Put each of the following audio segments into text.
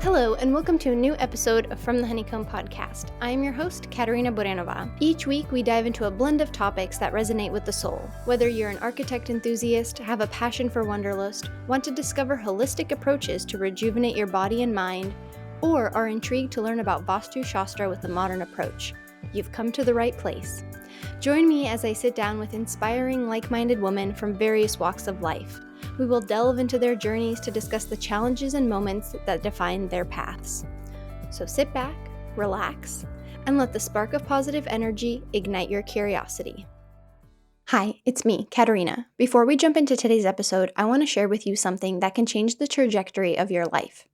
Hello, and welcome to a new episode of From the Honeycomb Podcast. I am your host, Katerina. Each week, we dive into a blend of topics that resonate with the soul. Whether you're an architect enthusiast, have a passion for wanderlust, want to discover holistic approaches to rejuvenate your body and mind, or are intrigued to learn about Vastu Shastra with a modern approach, you've come to the right place. Join me as I sit down with inspiring, like-minded women from various walks of life. We will delve into their journeys to discuss the challenges and moments that define their paths. So sit back, relax, and let the spark of positive energy ignite your curiosity. Hi, it's me, Katerina. Before we jump into today's episode, I want to share with you something that can change the trajectory of your life.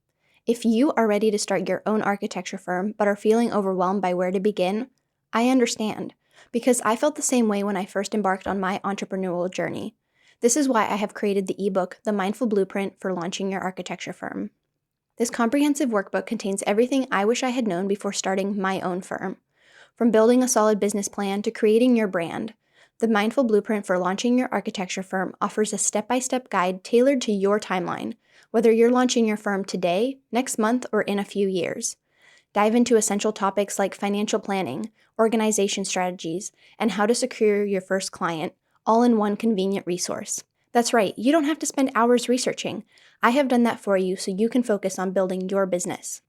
If you are ready to start your own architecture firm but are feeling overwhelmed by where to begin, I understand, because I felt the same way when I first embarked on my entrepreneurial journey. This is why I have created the ebook, The Mindful Blueprint for Launching Your Architecture Firm. This comprehensive workbook contains everything I wish I had known before starting my own firm. From building a solid business plan to creating your brand, The Mindful Blueprint for Launching Your Architecture Firm offers a step-by-step guide tailored to your timeline, whether you're launching your firm today, next month, or in a few years. Dive into essential topics like financial planning, organization strategies, and how to secure your first client, all in one convenient resource. That's right, you don't have to spend hours researching. I have done that for you so you can focus on building your business.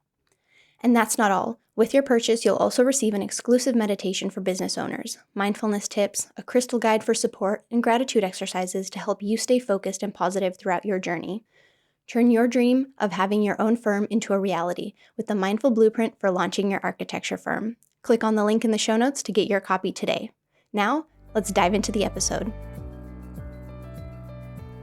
And that's not all. With your purchase, you'll also receive an exclusive meditation for business owners, mindfulness tips, a crystal guide for support, and gratitude exercises to help you stay focused and positive throughout your journey. Turn your dream of having your own firm into a reality with the Mindful Blueprint for Launching Your Architecture Firm. Click on the link in the show notes to get your copy today. Now, let's dive into the episode.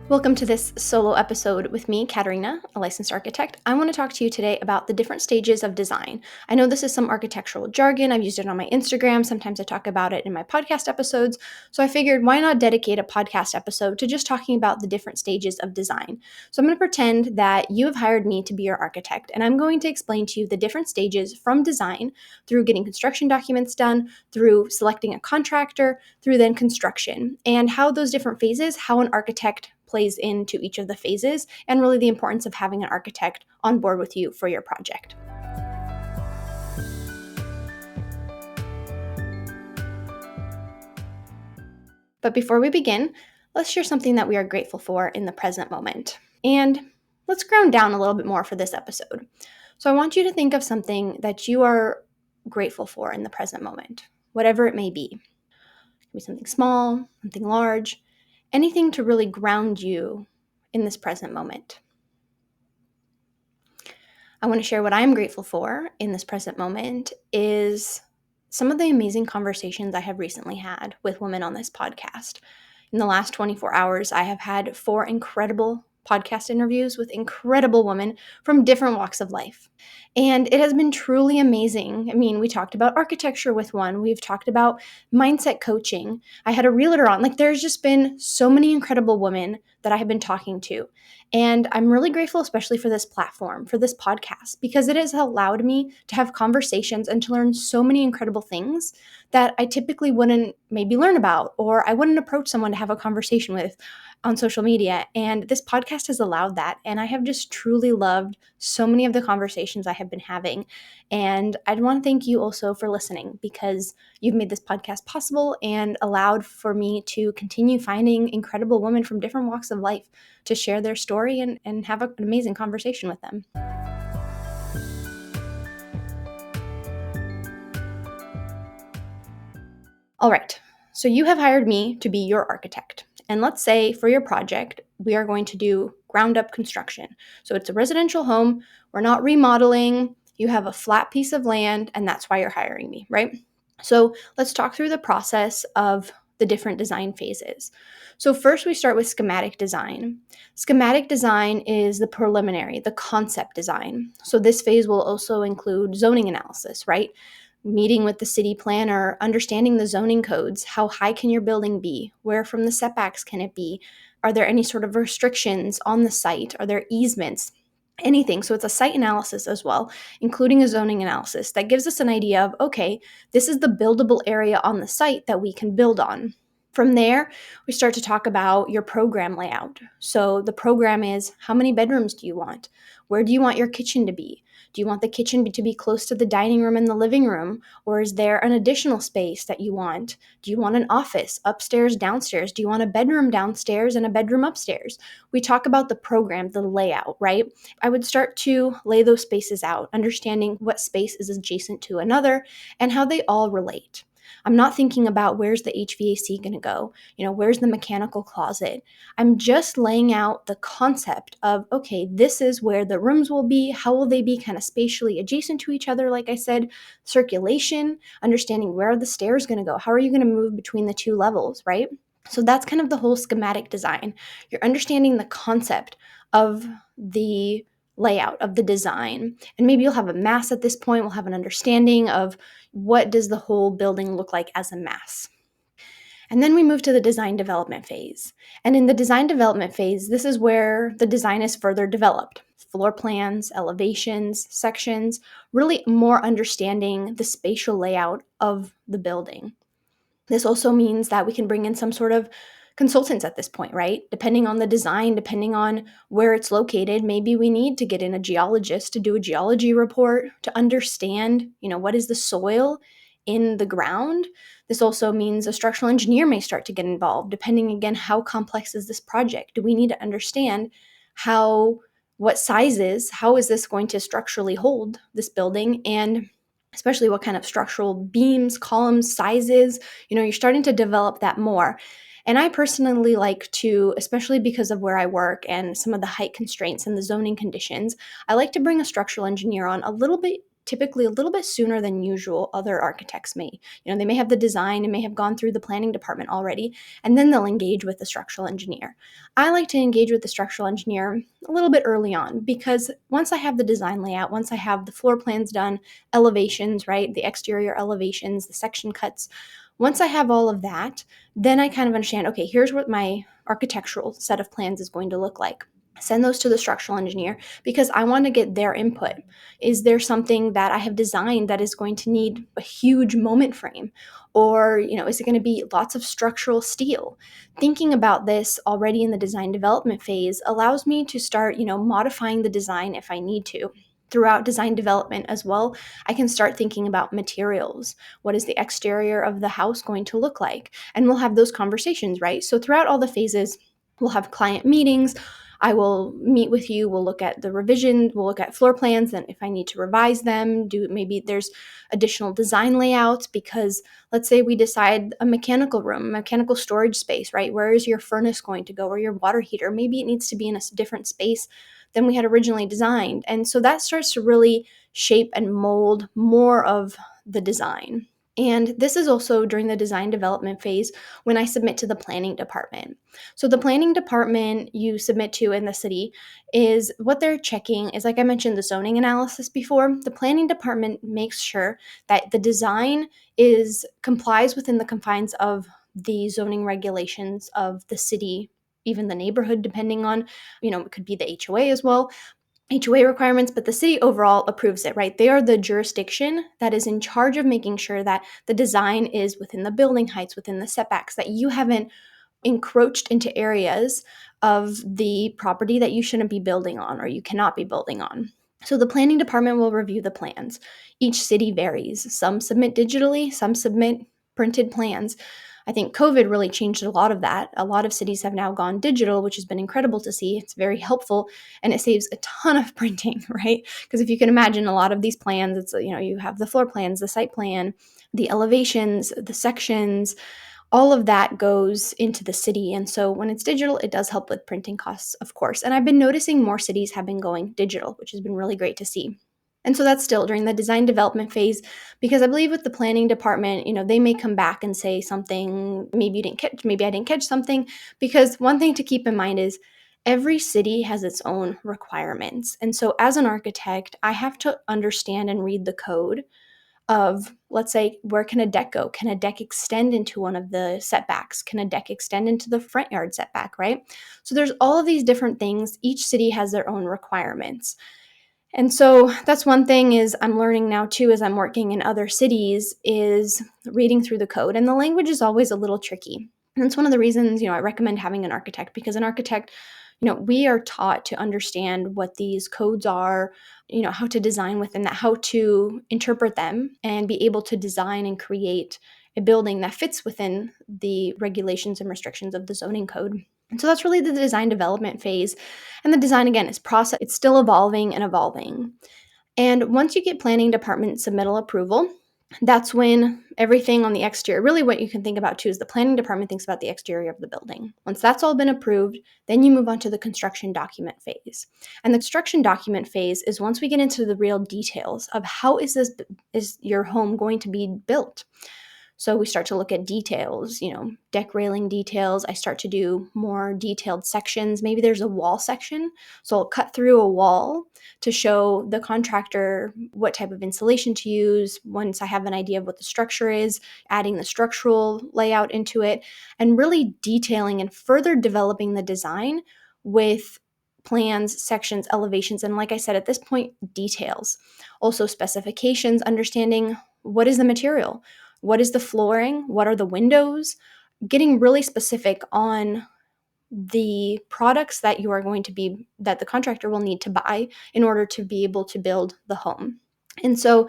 Welcome to this solo episode with me, Katerina, a licensed architect. I want to talk to you today about the different stages of design. I know this is some architectural jargon. I've used it on my Instagram. Sometimes I talk about it in my podcast episodes. So I figured, why not dedicate a podcast episode to just talking about the different stages of design? So I'm going to pretend that you have hired me to be your architect, and I'm going to explain to you the different stages from design through getting construction documents done, through selecting a contractor, through then construction, and how those different phases, how an architect plays into each of the phases, and really the importance of having an architect on board with you for your project. But before we begin, let's share something that we are grateful for in the present moment. And let's ground down a little bit more for this episode. So I want you to think of something that you are grateful for in the present moment, whatever it may be. It can be something small, something large, anything to really ground you in this present moment. I want to share what I'm grateful for in this present moment is some of the amazing conversations I have recently had with women on this podcast. In the last 24 hours, I have had 4 incredible podcast interviews with incredible women from different walks of life. And it has been truly amazing. I mean, we talked about architecture with one. We've talked about mindset coaching. I had a realtor on. There's just been so many incredible women that I have been talking to. And I'm really grateful, especially for this platform, for this podcast, because it has allowed me to have conversations and to learn so many incredible things that I typically wouldn't maybe learn about, or I wouldn't approach someone to have a conversation with on social media. And this podcast has allowed that. And I have just truly loved so many of the conversations I have been having. And I'd want to thank you also for listening, because you've made this podcast possible and allowed for me to continue finding incredible women from different walks of life to share their story and have an amazing conversation with them. All right, so you have hired me to be your architect. And let's say for your project, we are going to do ground up construction. So it's a residential home. We're not remodeling. You have a flat piece of land, and that's why you're hiring me, right? So let's talk through the process of the different design phases. So first we start with schematic design. Schematic design is the preliminary, the concept design. So this phase will also include zoning analysis, right? Meeting with the city planner, understanding the zoning codes. How high can your building be? Where from the setbacks can it be? Are there any sort of restrictions on the site? Are there easements? Anything. So it's a site analysis as well, including a zoning analysis that gives us an idea of, okay, this is the buildable area on the site that we can build on. From there, we start to talk about your program layout. So the program is, how many bedrooms do you want? Where do you want your kitchen to be? Do you want the kitchen to be close to the dining room and the living room? Or is there an additional space that you want? Do you want an office upstairs, downstairs? Do you want a bedroom downstairs and a bedroom upstairs? We talk about the program, the layout, right? I would start to lay those spaces out, understanding what space is adjacent to another and how they all relate. I'm not thinking about where's the HVAC going to go, where's the mechanical closet. I'm just laying out the concept of, okay, this is where the rooms will be. How will they be kind of spatially adjacent to each other? Like I said, circulation, understanding where are the stairs going to go? How are you going to move between the two levels, right? So that's kind of the whole schematic design. You're understanding the concept of the layout of the design. And maybe you'll have a mass at this point. We'll have an understanding of what does the whole building look like as a mass. And then we move to the design development phase. And in the design development phase, this is where the design is further developed. Floor plans, elevations, sections, really more understanding the spatial layout of the building. This also means that we can bring in some sort of consultants at this point, right? Depending on the design, depending on where it's located, maybe we need to get in a geologist to do a geology report to understand, what is the soil in the ground. This also means a structural engineer may start to get involved, depending again, how complex is this project? Do we need to understand what sizes, how is this going to structurally hold this building, and especially what kind of structural beams, columns, sizes, you're starting to develop that more. And I personally like to, especially because of where I work and some of the height constraints and the zoning conditions, I like to bring a structural engineer on typically a little bit sooner than usual other architects may. They may have the design and may have gone through the planning department already, and then they'll engage with the structural engineer. I like to engage with the structural engineer a little bit early on, because once I have the design layout, once I have the floor plans done, elevations, right, the exterior elevations, the section cuts, once I have all of that, then I kind of understand, okay, here's what my architectural set of plans is going to look like. Send those to the structural engineer because I want to get their input. Is there something that I have designed that is going to need a huge moment frame? Or, is it going to be lots of structural steel? Thinking about this already in the design development phase allows me to start, modifying the design if I need to. Throughout design development as well, I can start thinking about materials. What is the exterior of the house going to look like? And we'll have those conversations, right? So throughout all the phases, we'll have client meetings. I will meet with you. We'll look at the revision. We'll look at floor plans. And if I need to revise them, maybe there's additional design layouts, because let's say we decide a mechanical room, mechanical storage space, right? Where is your furnace going to go, or your water heater? Maybe it needs to be in a different space than we had originally designed. And so that starts to really shape and mold more of the design. And this is also during the design development phase when I submit to the planning department. So the planning department you submit to in the city is what they're checking is, like I mentioned, the zoning analysis before. The planning department makes sure that the design complies within the confines of the zoning regulations of the city, even the neighborhood, depending on, it could be the HOA as well. HOA requirements, but the city overall approves it, right? They are the jurisdiction that is in charge of making sure that the design is within the building heights, within the setbacks, that you haven't encroached into areas of the property that you shouldn't be building on or you cannot be building on. So the planning department will review the plans. Each city varies. Some submit digitally, some submit printed plans. I think COVID really changed a lot of that. A lot of cities have now gone digital, which has been incredible to see. It's very helpful and it saves a ton of printing, right? Because if you can imagine a lot of these plans, it's, you have the floor plans, the site plan, the elevations, the sections, all of that goes into the city. And so when it's digital, it does help with printing costs, of course. And I've been noticing more cities have been going digital, which has been really great to see. And so that's still during the design development phase, because I believe with the planning department, they may come back and say something, maybe I didn't catch something, because one thing to keep in mind is every city has its own requirements. And so as an architect, I have to understand and read the code of, let's say, where can a deck go? Can a deck extend into one of the setbacks? Can a deck extend into the front yard setback, right? So there's all of these different things. Each city has their own requirements. And so that's one thing is I'm learning now too, as I'm working in other cities, is reading through the code. And the language is always a little tricky. And it's one of the reasons, I recommend having an architect, because an architect, we are taught to understand what these codes are, how to design within that, how to interpret them and be able to design and create a building that fits within the regulations and restrictions of the zoning code. And so that's really the design development phase. And the design, again, is process. It's still evolving and evolving. And once you get planning department submittal approval, that's when everything on the exterior, really what you can think about too is the planning department thinks about the exterior of the building. Once that's all been approved, then you move on to the construction document phase. And the construction document phase is once we get into the real details of how is your home going to be built. So we start to look at details, deck railing details. I start to do more detailed sections. Maybe there's a wall section. So I'll cut through a wall to show the contractor what type of insulation to use. Once I have an idea of what the structure is, adding the structural layout into it, and really detailing and further developing the design with plans, sections, elevations, and like I said, at this point, details. Also specifications, understanding what is the material, what is the flooring, what are the windows, getting really specific on the products that that the contractor will need to buy in order to be able to build the home. And so,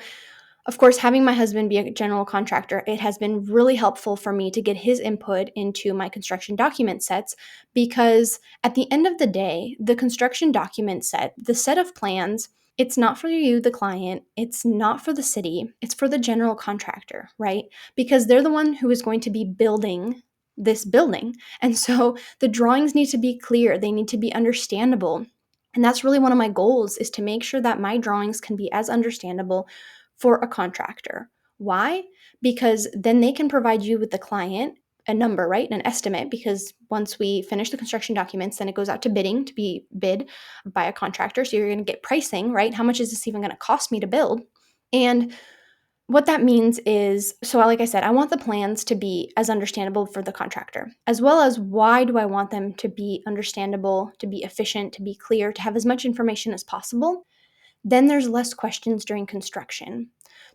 of course, having my husband be a general contractor, it has been really helpful for me to get his input into my construction document sets, because at the end of the day, the construction document set, the set of plans, it's not for you, the client, it's not for the city, it's for the general contractor, right? Because they're the one who is going to be building this building. And so the drawings need to be clear, they need to be understandable. And that's really one of my goals, is to make sure that my drawings can be as understandable for a contractor. Why? Because then they can provide you with the client a number, right? An estimate, because once we finish the construction documents, then it goes out to bidding to be bid by a contractor. So you're going to get pricing, right? How much is this even going to cost me to build? And what that means is, so like I said, I want the plans to be as understandable for the contractor, as well as why do I want them to be understandable, to be efficient, to be clear, to have as much information as possible. Then there's less questions during construction.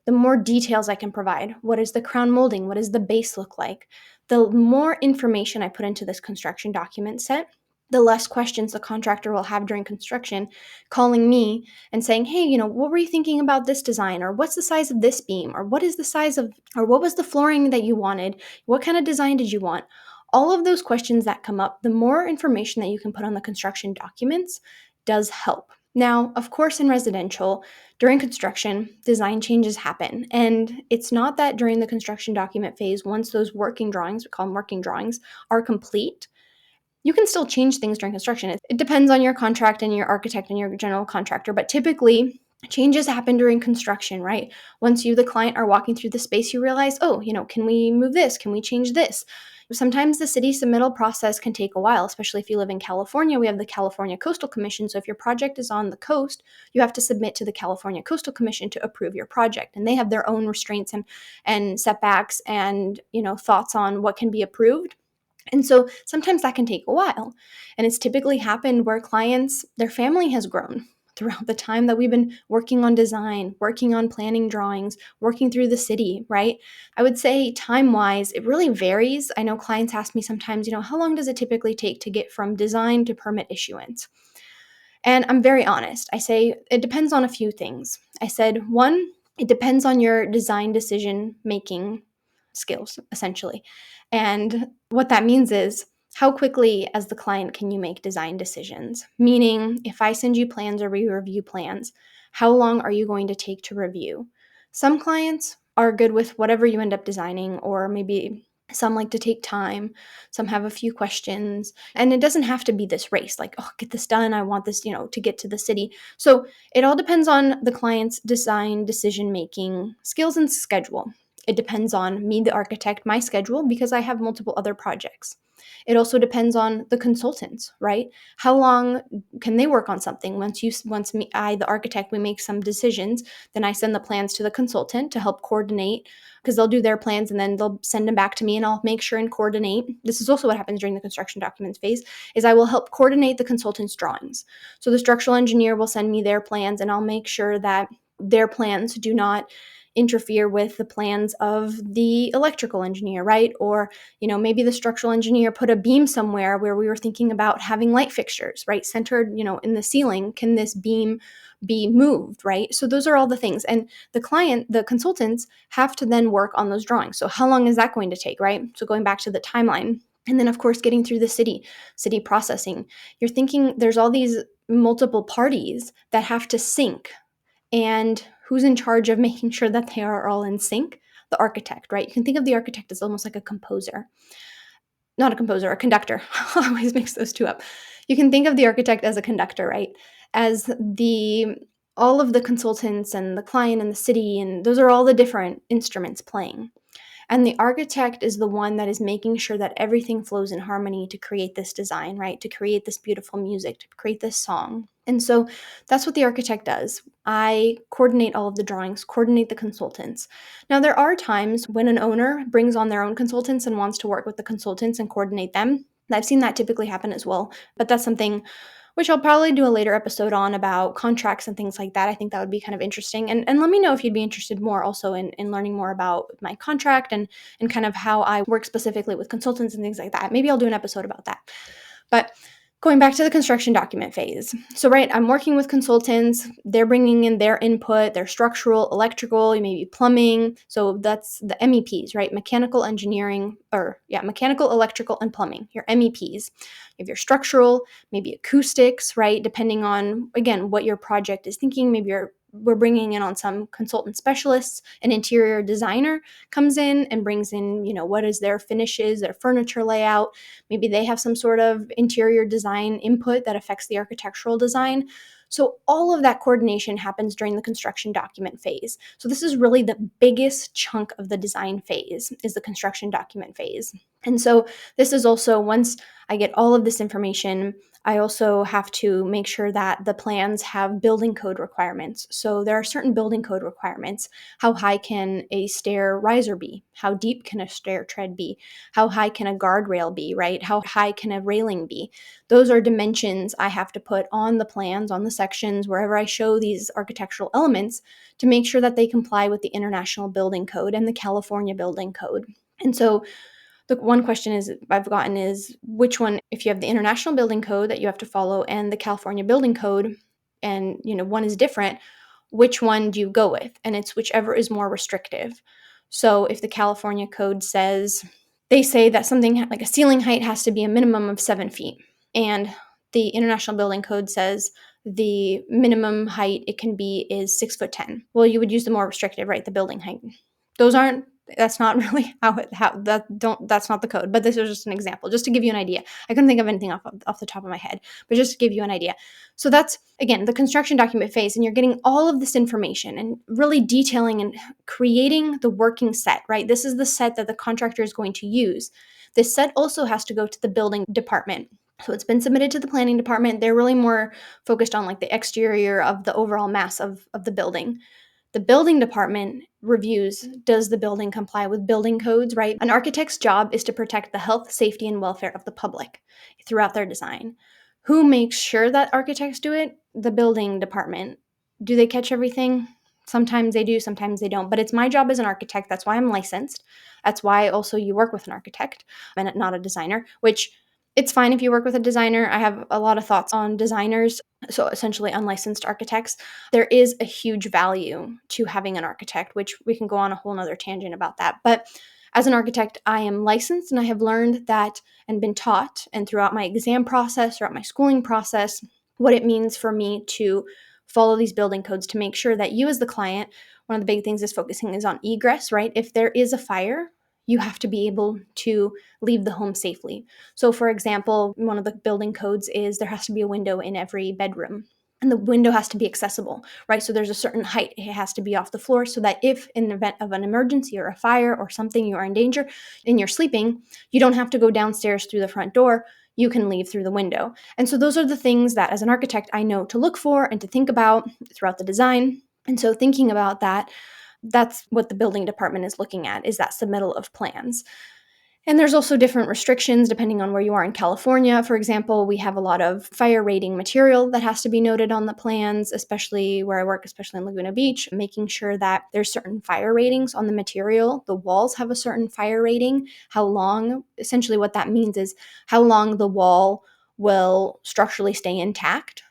The more details I can provide. What is the crown molding? What does the base look like? The more information I put into this construction document set, the less questions the contractor will have during construction, calling me and saying, hey, what were you thinking about this design? Or what's the size of this beam? Or what is the size of, or what was the flooring that you wanted? What kind of design did you want? All of those questions that come up, the more information that you can put on the construction documents does help. Now, of course, in residential, during construction, design changes happen. And it's not that during the construction document phase, once those working drawings, we call them working drawings, are complete, you can still change things during construction. It depends on your contract and your architect and your general contractor, but typically changes happen during construction, right? Once you, the client, are walking through the space, you realize, oh, can we move this? Can we change this? Sometimes the city submittal process can take a while, especially if you live in California. We have the California Coastal Commission. So if your project is on the coast, you have to submit to the California Coastal Commission to approve your project. And they have their own restraints and setbacks and, thoughts on what can be approved. And so sometimes that can take a while. And it's typically happened where clients, their family has grown throughout the time that we've been working on design, working on planning drawings, working through the city, right? I would say time-wise, it really varies. I know clients ask me sometimes, how long does it typically take to get from design to permit issuance? And I'm very honest. I say it depends on a few things. I said, one, it depends on your design decision-making skills, essentially. And what that means is, how quickly as the client can you make design decisions? Meaning, if I send you plans or we review plans, how long are you going to take to review? Some clients are good with whatever you end up designing, or maybe some like to take time. Some have a few questions. And it doesn't have to be this race, like, oh, get this done. I want this, to get to the city. So it all depends on the client's design, decision-making skills and schedule. It depends on me, the architect, my schedule, because I have multiple other projects. It also depends on the consultants, right? How long can they work on something? Once me, I, the architect, we make some decisions, then I send the plans to the consultant to help coordinate, because they'll do their plans and then they'll send them back to me and I'll make sure and coordinate. This is also what happens during the construction documents phase, is I will help coordinate the consultant's drawings. So the structural engineer will send me their plans and I'll make sure that their plans do not interfere with the plans of the electrical engineer, right? Or, maybe the structural engineer put a beam somewhere where we were thinking about having light fixtures, right? Centered, in the ceiling. Can this beam be moved, right? So those are all the things. And the consultants have to then work on those drawings. So how long is that going to take, right? So going back to the timeline. And then, of course, getting through the city processing. You're thinking there's all these multiple parties that have to sync. And who's in charge of making sure that they are all in sync? The architect, right? You can think of the architect as almost like a composer. Not a composer, a conductor. I always mix those two up. You can think of the architect as a conductor, right? As all of the consultants and the client and the city, and those are all the different instruments playing. And the architect is the one that is making sure that everything flows in harmony to create this design, right? To create this beautiful music, to create this song. And so that's what the architect does. I coordinate all of the drawings, coordinate the consultants. Now, there are times when an owner brings on their own consultants and wants to work with the consultants and coordinate them. I've seen that typically happen as well, but that's something which I'll probably do a later episode on about contracts and things like that. I think that would be kind of interesting. And let me know if you'd be interested more also in learning more about my contract and kind of how I work specifically with consultants and things like that. Maybe I'll do an episode about that. But going back to the construction document phase. So, right, I'm working with consultants. They're bringing in their input, their structural, electrical, maybe plumbing. So that's the MEPs, right? Mechanical, electrical, and plumbing, your MEPs. You have your structural, maybe acoustics, right? Depending on, again, what your project is thinking. Maybe we're bringing in on some consultant specialists. An interior designer comes in and brings in, what is their finishes, their furniture layout. Maybe they have some sort of interior design input that affects the architectural design. So all of that coordination happens during the construction document phase. So this is really the biggest chunk of the design phase, is the construction document phase. And so this is also, once I get all of this information, I also have to make sure that the plans have building code requirements. So there are certain building code requirements. How high can a stair riser be? How deep can a stair tread be? How high can a guardrail be, right? How high can a railing be? Those are dimensions I have to put on the plans, on the sections, wherever I show these architectural elements, to make sure that they comply with the International Building Code and the California Building Code. And so the one question I've gotten is which one, if you have the International Building Code that you have to follow and the California Building Code, and one is different, which one do you go with? And it's whichever is more restrictive. So if the California code they say that something like a ceiling height has to be a minimum of 7 feet, and the International Building Code says the minimum height it can be is 6'10". Well, you would use the more restrictive, right? The building height. That's not really that's not the code, but this is just an example, just to give you an idea. I couldn't think of anything off the top of my head, but just to give you an idea. So that's, again, the construction document phase, and you're getting all of this information and really detailing and creating the working set, right? This is the set that the contractor is going to use. This set also has to go to the building department. So it's been submitted to the planning department. They're really more focused on like the exterior of the overall mass of the building. The building department reviews, does the building comply with building codes, right? An architect's job is to protect the health, safety, and welfare of the public throughout their design. Who makes sure that architects do it? The building department. Do they catch everything? Sometimes they do, sometimes they don't. But it's my job as an architect. That's why I'm licensed. That's why also you work with an architect and not a designer, which it's fine if you work with a designer. I have a lot of thoughts on designers, so essentially unlicensed architects. There is a huge value to having an architect, which we can go on a whole nother tangent about that. But as an architect, I am licensed, and I have learned that and been taught, and throughout my exam process, throughout my schooling process, what it means for me to follow these building codes to make sure that you as the client, one of the big things is focusing is on egress, right? If there is a fire, you have to be able to leave the home safely. So for example, one of the building codes is there has to be a window in every bedroom. And the window has to be accessible, right? So there's a certain height. It has to be off the floor so that if in the event of an emergency or a fire or something, you are in danger and you're sleeping, you don't have to go downstairs through the front door. You can leave through the window. And so those are the things that as an architect, I know to look for and to think about throughout the design. And so thinking about that, that's what the building department is looking at, is that submittal of plans. And there's also different restrictions depending on where you are in California. For example, we have a lot of fire rating material that has to be noted on the plans, especially where I work, especially in Laguna Beach, making sure that there's certain fire ratings on the material. The walls have a certain fire rating, how long, essentially what that means is how long the wall will structurally stay intact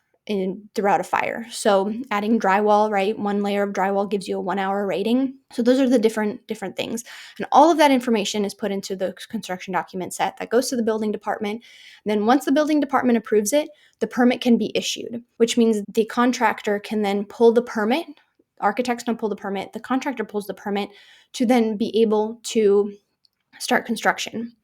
throughout a fire. So adding drywall, right? One layer of drywall gives you a 1 hour rating. So those are the different things. And all of that information is put into the construction document set that goes to the building department. And then once the building department approves it, the permit can be issued, which means the contractor can then pull the permit. Architects don't pull the permit, the contractor pulls the permit to then be able to start construction.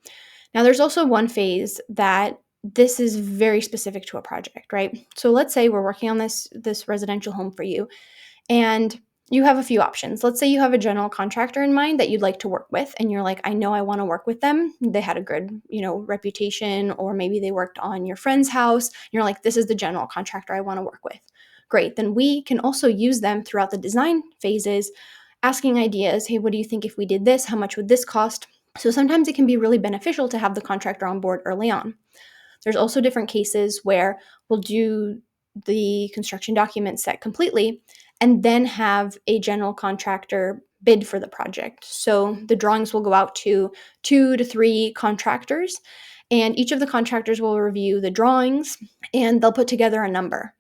Now, there's also one phase that this is very specific to a project, right? So let's say we're working on this residential home for you, and you have a few options. Let's say you have a general contractor in mind that you'd like to work with, and you're like, I know I want to work with them. They had a good, reputation, or maybe they worked on your friend's house. You're like, this is the general contractor I want to work with. Great. Then we can also use them throughout the design phases, asking ideas. Hey, what do you think if we did this? How much would this cost? So sometimes it can be really beneficial to have the contractor on board early on. There's also different cases where we'll do the construction document set completely and then have a general contractor bid for the project. So the drawings will go out to 2 to 3 contractors, and each of the contractors will review the drawings and they'll put together a number.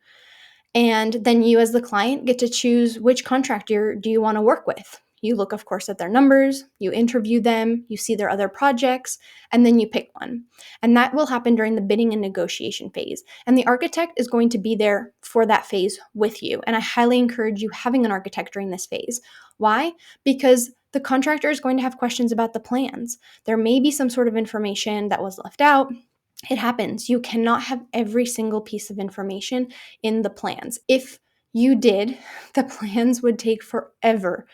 And then you, as the client, get to choose which contractor do you want to work with. You look, of course, at their numbers, you interview them, you see their other projects, and then you pick one. And that will happen during the bidding and negotiation phase. And the architect is going to be there for that phase with you. And I highly encourage you having an architect during this phase. Why? Because the contractor is going to have questions about the plans. There may be some sort of information that was left out. It happens. You cannot have every single piece of information in the plans. If you did, the plans would take forever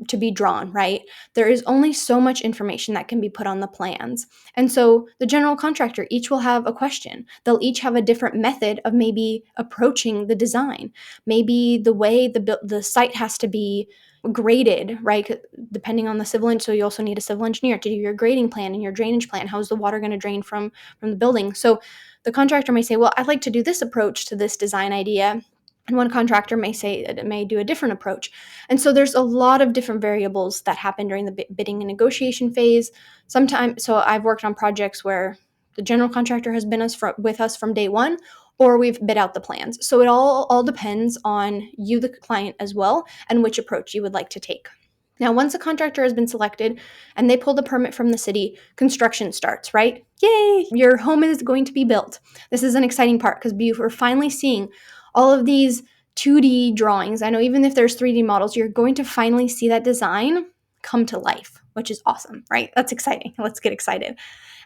to be drawn, right? There is only so much information that can be put on the plans. And so the general contractor each will have a question. They'll each have a different method of maybe approaching the design. Maybe the way the site has to be graded, right? Depending on the civil, so you also need a civil engineer to do your grading plan and your drainage plan. How is the water going to drain from the building? So the contractor may say, well, I'd like to do this approach to this design idea. And one contractor may do a different approach. And so there's a lot of different variables that happen during the bidding and negotiation phase. So I've worked on projects where the general contractor has been with us from day one, or we've bid out the plans. So it all depends on you, the client, as well, and which approach you would like to take. Now, once a contractor has been selected and they pull the permit from the city, construction starts, right? Yay! Your home is going to be built. This is an exciting part because we're finally seeing all of these 2D drawings. I know even if there's 3D models, you're going to finally see that design come to life, which is awesome, right? That's exciting. Let's get excited.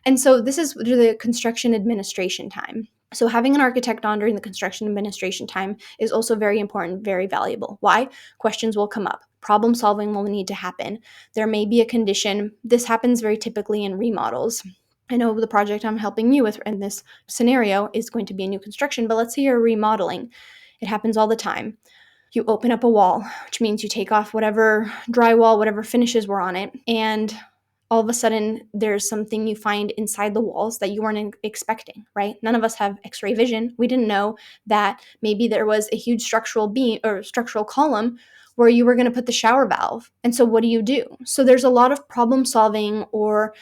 And so this is the construction administration time. So having an architect on during the construction administration time is also very important, very valuable. Why? Questions will come up. Problem solving will need to happen. There may be a condition. This happens very typically in remodels. I know the project I'm helping you with in this scenario is going to be a new construction, but let's say you're remodeling. It happens all the time. You open up a wall, which means you take off whatever drywall, whatever finishes were on it, and all of a sudden there's something you find inside the walls that you weren't expecting, right? None of us have x-ray vision. We didn't know that maybe there was a huge structural beam or structural column where you were going to put the shower valve. And so what do? So there's a lot of problem solving, or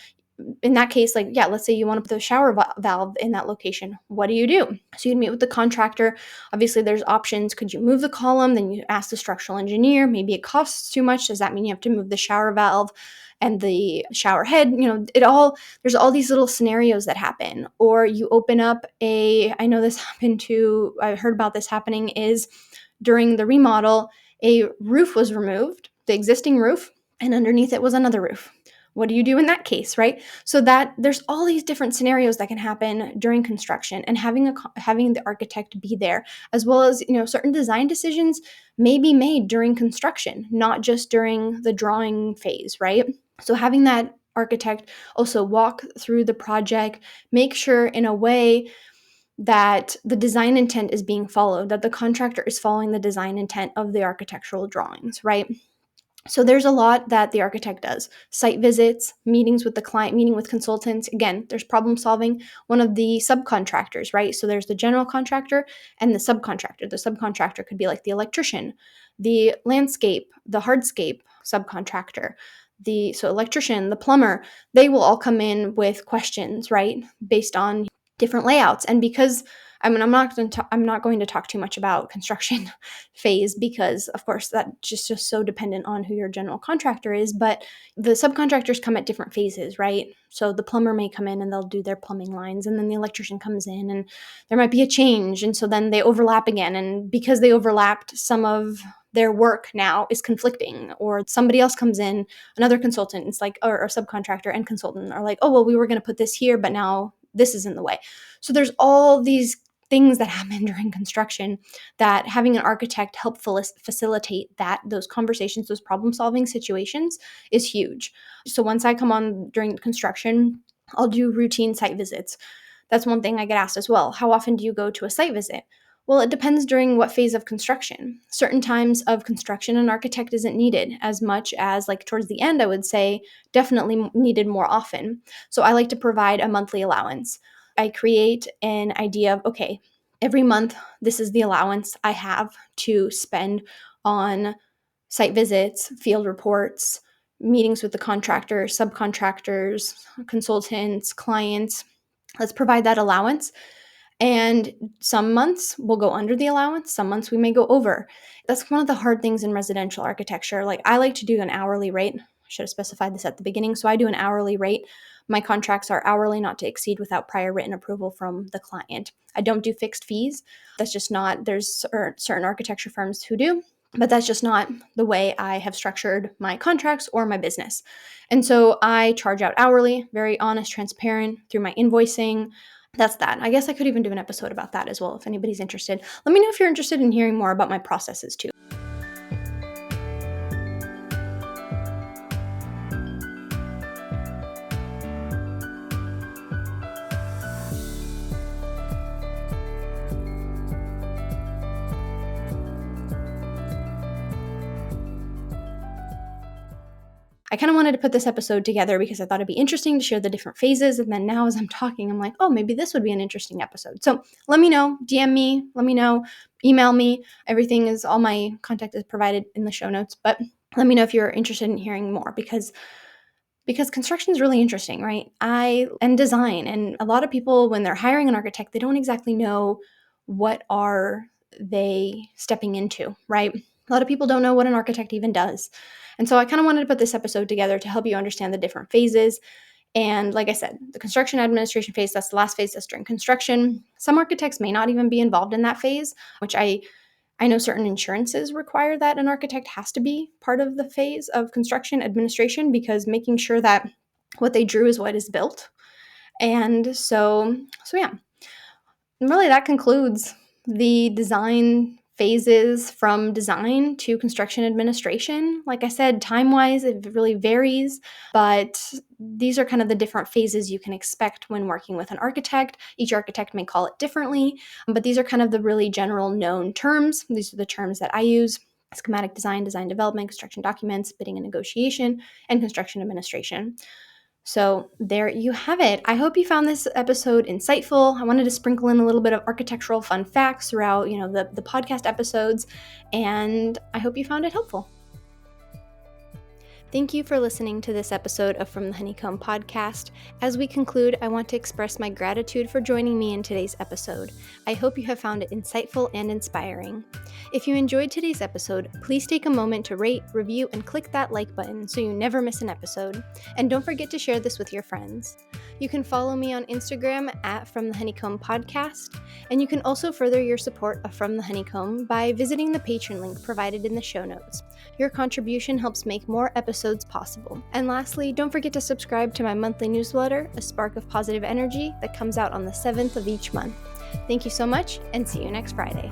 in that case, let's say you want to put the shower valve in that location. What do? So you'd meet with the contractor. Obviously, there's options. Could you move the column? Then you ask the structural engineer. Maybe it costs too much. Does that mean you have to move the shower valve and the shower head? There's all these little scenarios that happen. Or you open up I know this happened too. I heard about this happening is during the remodel, a roof was removed, the existing roof, and underneath it was another roof. What do you do in that case, right? So that there's all these different scenarios that can happen during construction, and having the architect be there, as well as certain design decisions may be made during construction, not just during the drawing phase, right? So having that architect also walk through the project, make sure in a way that the design intent is being followed, that the contractor is following the design intent of the architectural drawings, right? So there's a lot that the architect does. Site visits, meetings with the client, meeting with consultants. Again, there's problem solving. One of the subcontractors, right? So there's the general contractor and the subcontractor. The subcontractor could be like the electrician, the landscape, the hardscape subcontractor. So electrician, the plumber, they will all come in with questions, right? Based on different layouts. And because I'm not going to talk too much about construction phase because, of course, that's just so dependent on who your general contractor is. But the subcontractors come at different phases, right? So the plumber may come in and they'll do their plumbing lines, and then the electrician comes in and there might be a change, and so then they overlap again. And because they overlapped, some of their work now is conflicting, or somebody else comes in, another consultant, it's like, or subcontractor and consultant are like, oh, well, we were going to put this here, but now this is in the way. So there's all these things that happen during construction that having an architect help facilitate those conversations, those problem-solving situations is huge. So once I come on during construction, I'll do routine site visits. That's one thing I get asked as well. How often do you go to a site visit? Well, it depends during what phase of construction. Certain times of construction, an architect isn't needed as much as, like, towards the end, I would say definitely needed more often. So I like to provide a monthly allowance. I create an idea of, okay, every month, this is the allowance I have to spend on site visits, field reports, meetings with the contractors, subcontractors, consultants, clients. Let's provide that allowance. And some months we'll go under the allowance, some months we may go over. That's one of the hard things in residential architecture. Like, I like to do an hourly rate. I should have specified this at the beginning. So I do an hourly rate. My contracts are hourly, not to exceed, without prior written approval from the client. I don't do fixed fees. That's just not, there's certain architecture firms who do, but that's just not the way I have structured my contracts or my business. And so I charge out hourly, very honest, transparent through my invoicing. That's that. I guess I could even do an episode about that as well if anybody's interested. Let me know if you're interested in hearing more about my processes too. I kind of wanted to put this episode together because I thought it'd be interesting to share the different phases. And then now as I'm talking, I'm like, oh, maybe this would be an interesting episode. So let me know, DM me, let me know, email me. All my contact is provided in the show notes. But let me know if you're interested in hearing more because construction is really interesting, right? And design. And a lot of people, when they're hiring an architect, they don't exactly know what are they stepping into, right? A lot of people don't know what an architect even does. And so I kind of wanted to put this episode together to help you understand the different phases. And like I said, the construction administration phase, that's the last phase, that's during construction. Some architects may not even be involved in that phase, which I know certain insurances require that an architect has to be part of the phase of construction administration, because making sure that what they drew is what is built. And so yeah. And really, that concludes the design phases from design to construction administration. Like I said, time-wise, it really varies, but these are kind of the different phases you can expect when working with an architect. Each architect may call it differently, but these are kind of the really general known terms. These are the terms that I use: schematic design, design development, construction documents, bidding and negotiation, and construction administration. So there you have it. I hope you found this episode insightful. I wanted to sprinkle in a little bit of architectural fun facts throughout, the podcast episodes, and I hope you found it helpful. Thank you for listening to this episode of From the Honeycomb podcast. As we conclude, I want to express my gratitude for joining me in today's episode. I hope you have found it insightful and inspiring. If you enjoyed today's episode, please take a moment to rate, review, and click that like button so you never miss an episode. And don't forget to share this with your friends. You can follow me on Instagram at From the Honeycomb Podcast, and you can also further your support of From the Honeycomb by visiting the Patreon link provided in the show notes. Your contribution helps make more episodes possible. And lastly, don't forget to subscribe to my monthly newsletter, A Spark of Positive Energy, that comes out on the 7th of each month. Thank you so much, and see you next Friday.